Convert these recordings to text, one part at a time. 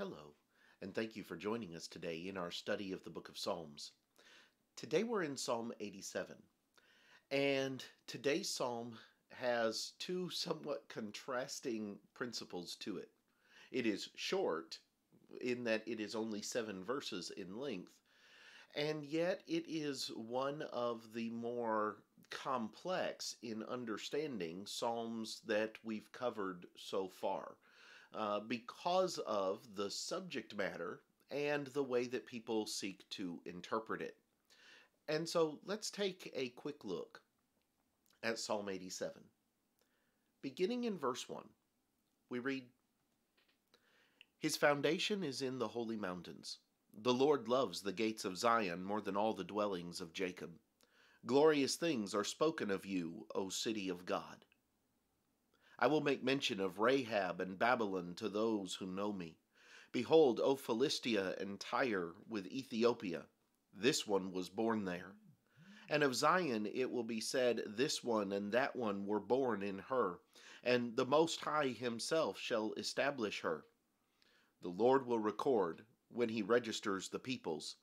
Hello, and thank you for joining us today in our study of the book of Psalms. Today we're in Psalm 87, and today's psalm has two somewhat contrasting principles to it. It is short, in that it is only 7 verses in length, and yet it is one of the more complex in understanding psalms that we've covered so far because of the subject matter and the way that people seek to interpret it. And so let's take a quick look at Psalm 87. Beginning in verse 1, we read, "His foundation is in the holy mountains. The Lord loves the gates of Zion more than all the dwellings of Jacob. Glorious things are spoken of you, O city of God. I will make mention of Rahab and Babylon to those who know me. Behold, O Philistia and Tyre with Ethiopia, this one was born there. And of Zion it will be said, this one and that one were born in her, and the Most High himself shall establish her. The Lord will record, when he registers the peoples,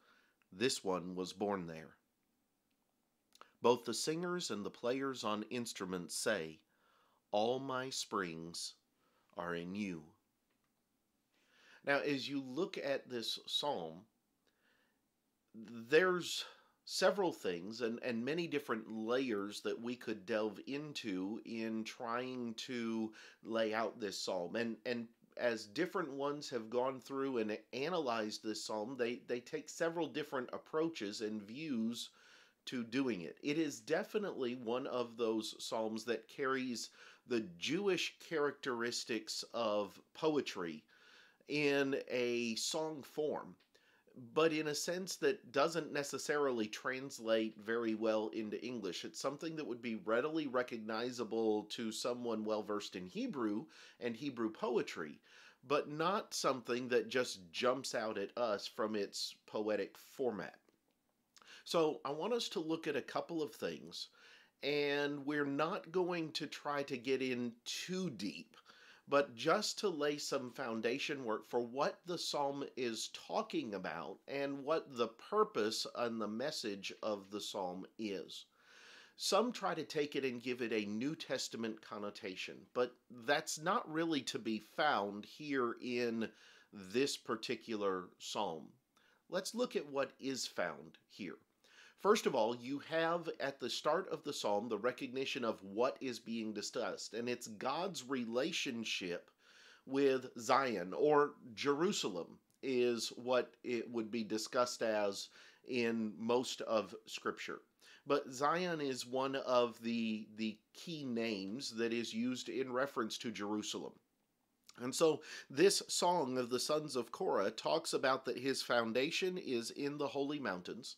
this one was born there. Both the singers and the players on instruments say, all my springs are in you." Now, as you look at this psalm, there's several things and many different layers that we could delve into in trying to lay out this psalm. And as different ones have gone through and analyzed this psalm, they take several different approaches and views to doing it. It is definitely one of those psalms that carries the Jewish characteristics of poetry in a song form, but in a sense that doesn't necessarily translate very well into English. It's something that would be readily recognizable to someone well versed in Hebrew and Hebrew poetry, but not something that just jumps out at us from its poetic format. So I want us to look at a couple of things, and we're not going to try to get in too deep, but just to lay some foundation work for what the psalm is talking about and what the purpose and the message of the psalm is. Some try to take it and give it a New Testament connotation, but that's not really to be found here in this particular psalm. Let's look at what is found here. First of all, you have at the start of the psalm the recognition of what is being discussed, and it's God's relationship with Zion, or Jerusalem is what it would be discussed as in most of Scripture. But Zion is one of the key names that is used in reference to Jerusalem. And so this song of the sons of Korah talks about that his foundation is in the holy mountains,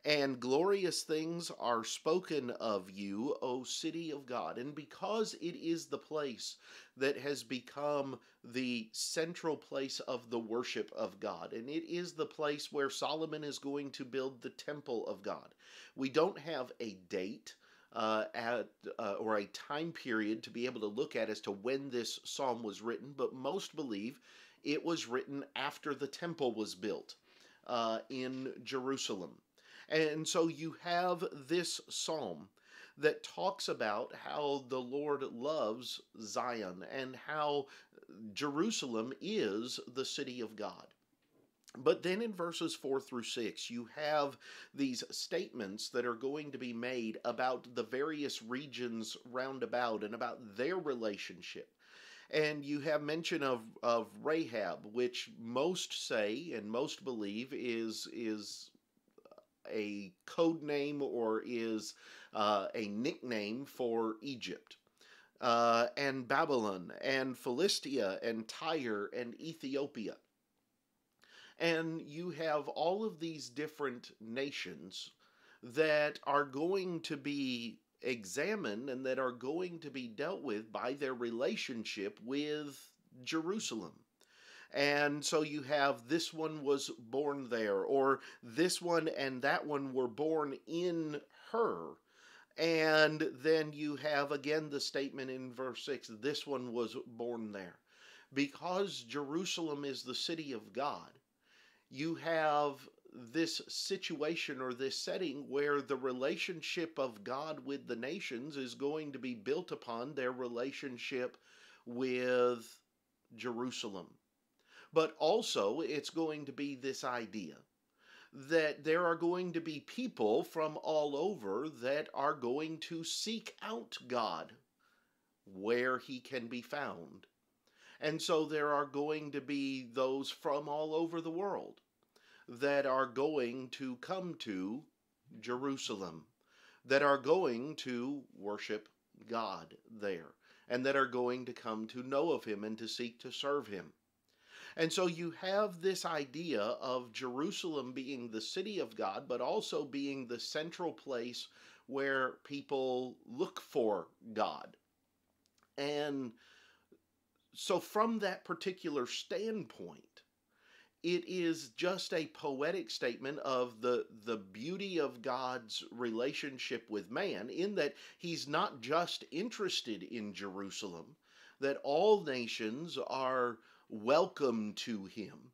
and glorious things are spoken of you, O city of God. And because it is the place that has become the central place of the worship of God, and it is the place where Solomon is going to build the temple of God. We don't have a date or a time period to be able to look at as to when this psalm was written, but most believe it was written after the temple was built in Jerusalem. And so you have this psalm that talks about how the Lord loves Zion and how Jerusalem is the city of God. But then in verses 4 through 6, you have these statements that are going to be made about the various regions round about and about their relationship. And you have mention of Rahab, which most say and most believe is a code name or is a nickname for Egypt, and Babylon, and Philistia, and Tyre, and Ethiopia. And you have all of these different nations that are going to be examined and that are going to be dealt with by their relationship with Jerusalem. And so you have this one was born there, or this one and that one were born in her. And then you have again the statement in verse 6, this one was born there. Because Jerusalem is the city of God, you have this situation or this setting where the relationship of God with the nations is going to be built upon their relationship with Jerusalem. But also, it's going to be this idea that there are going to be people from all over that are going to seek out God where he can be found. And so there are going to be those from all over the world that are going to come to Jerusalem, that are going to worship God there, and that are going to come to know of him and to seek to serve him. And so you have this idea of Jerusalem being the city of God, but also being the central place where people look for God. And so, from that particular standpoint, it is just a poetic statement of the beauty of God's relationship with man, in that he's not just interested in Jerusalem, that all nations are welcome to him,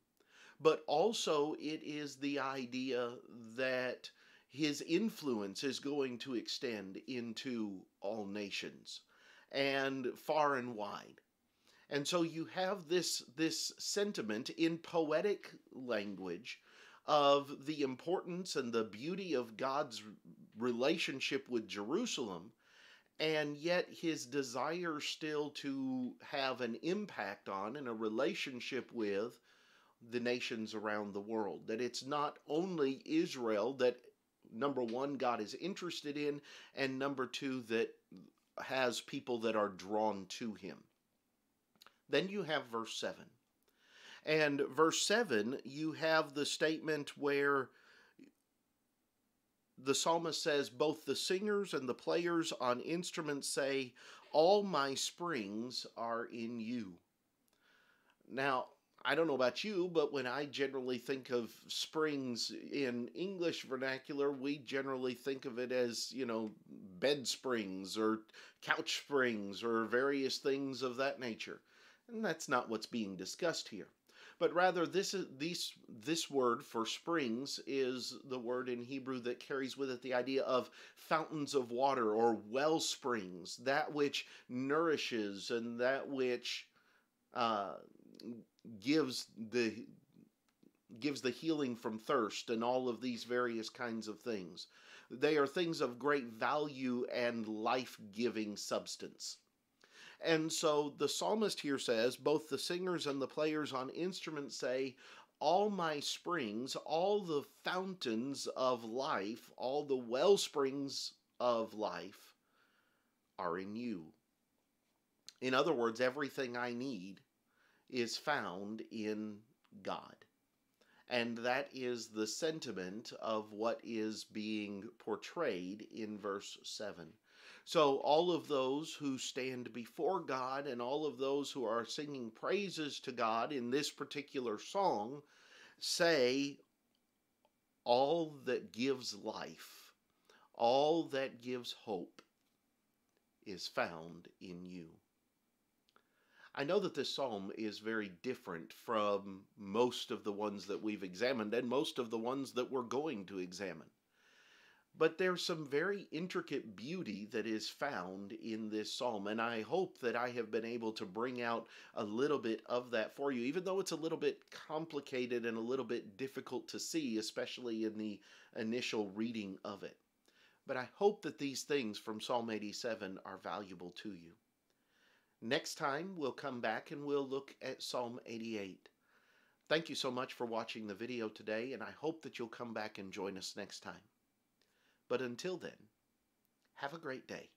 but also it is the idea that his influence is going to extend into all nations and far and wide. And so you have this sentiment in poetic language of the importance and the beauty of God's relationship with Jerusalem, and yet his desire still to have an impact on and a relationship with the nations around the world. That it's not only Israel that, number one, God is interested in, and number two, that has people that are drawn to him. Then you have verse 7. And verse 7, you have the statement where the psalmist says, both the singers and the players on instruments say, all my springs are in you. Now, I don't know about you, but when I generally think of springs in English vernacular, we generally think of it as, bed springs or couch springs or various things of that nature. And that's not what's being discussed here. But rather, this word for springs is the word in Hebrew that carries with it the idea of fountains of water or well springs, that which nourishes and that which gives the healing from thirst and all of these various kinds of things. They are things of great value and life-giving substance. And so the psalmist here says, both the singers and the players on instruments say, all my springs, all the fountains of life, all the well springs of life are in you. In other words, everything I need is found in God. And that is the sentiment of what is being portrayed in verse 7. So all of those who stand before God and all of those who are singing praises to God in this particular song say, all that gives life, all that gives hope is found in you. I know that this psalm is very different from most of the ones that we've examined and most of the ones that we're going to examine. But there's some very intricate beauty that is found in this psalm, and I hope that I have been able to bring out a little bit of that for you, even though it's a little bit complicated and a little bit difficult to see, especially in the initial reading of it. But I hope that these things from Psalm 87 are valuable to you. Next time, we'll come back and we'll look at Psalm 88. Thank you so much for watching the video today, and I hope that you'll come back and join us next time. But until then, have a great day.